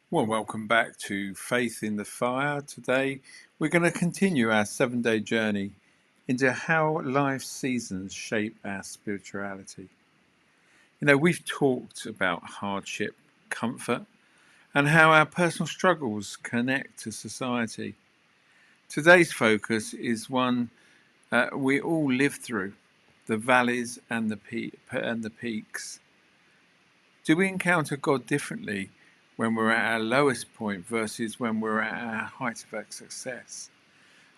Well, welcome back to Faith in the Fire. Today, we're going to continue our 7-day journey into how life's seasons shape our spirituality. We've talked about hardship, comfort, and how our personal struggles connect to society. Today's focus is one we all live through: the valleys and the peaks. Do we encounter God differently when we're at our lowest point versus when we're at our height of our success?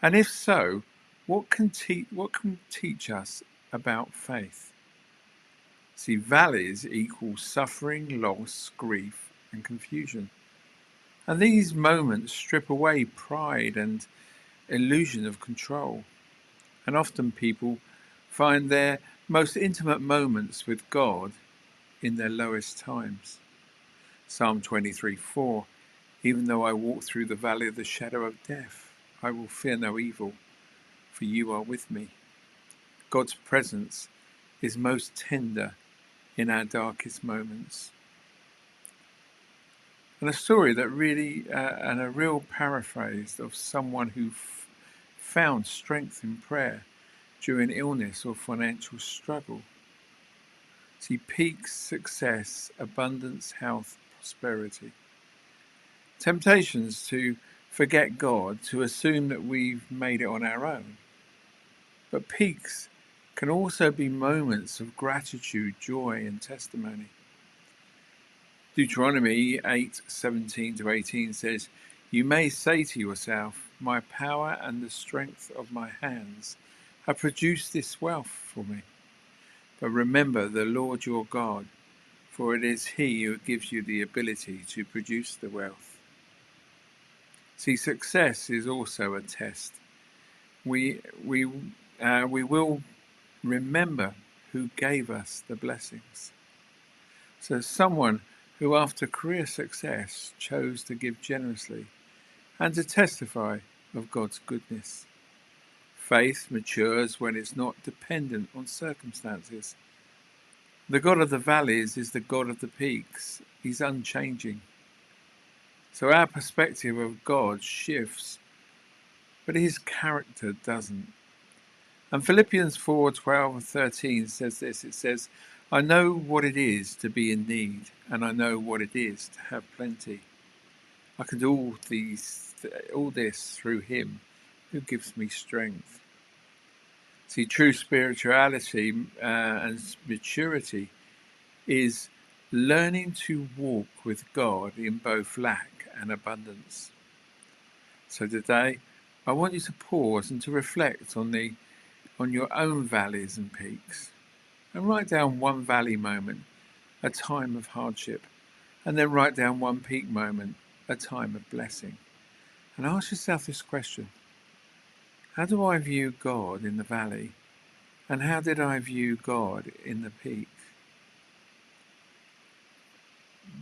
And if so, what can teach us about faith? See, valleys equal suffering, loss, grief, and confusion. And these moments strip away pride and illusion of control. And often people find their most intimate moments with God in their lowest times. Psalm 23:4. Even though I walk through the valley of the shadow of death, I will fear no evil, for you are with me. God's presence is most tender in our darkest moments. And a story that and a real paraphrase of someone who found strength in prayer during illness or financial struggle. See, peaks, success, abundance, health, prosperity. Temptations to forget God, to assume that we've made it on our own. But peaks can also be moments of gratitude, joy, and testimony. Deuteronomy 8:17-18 says, "You may say to yourself, my power and the strength of my hands have produced this wealth for me. But remember the Lord your God, for it is He who gives you the ability to produce the wealth." See, success is also a test. We will remember who gave us the blessings. So someone who after career success chose to give generously and to testify of God's goodness. Faith matures when it's not dependent on circumstances. The God of the valleys is the God of the peaks. He's unchanging. So our perspective of God shifts, but his character doesn't. And Philippians 4:12-13 says this. It says, "I know what it is to be in need, and I know what it is to have plenty. I can do all this through him who gives me strength." See, true spirituality and maturity is learning to walk with God in both lack and abundance. So today, I want you to pause and to reflect on your own valleys and peaks, and write down one valley moment, a time of hardship, and then write down one peak moment, a time of blessing. And ask yourself this question: how do I view God in the valley, and how did I view God in the peak?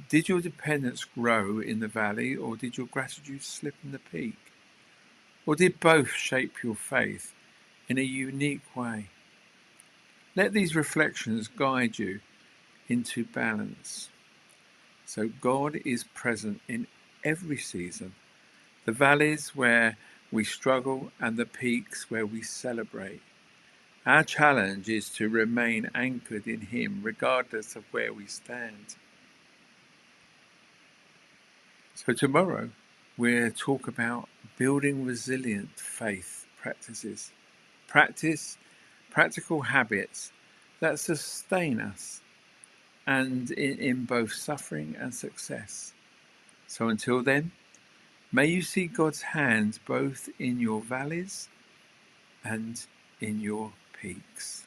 Did your dependence grow in the valley, or did your gratitude slip in the peak? Or did both shape your faith in a unique way? Let these reflections guide you into balance. So God is present in every season, the valleys where we struggle and the peaks where we celebrate. Our challenge is to remain anchored in Him regardless of where we stand. So tomorrow we'll talk about building resilient faith practices. Practical habits that sustain us and in both suffering and success. So until then, may you see God's hand both in your valleys and in your peaks.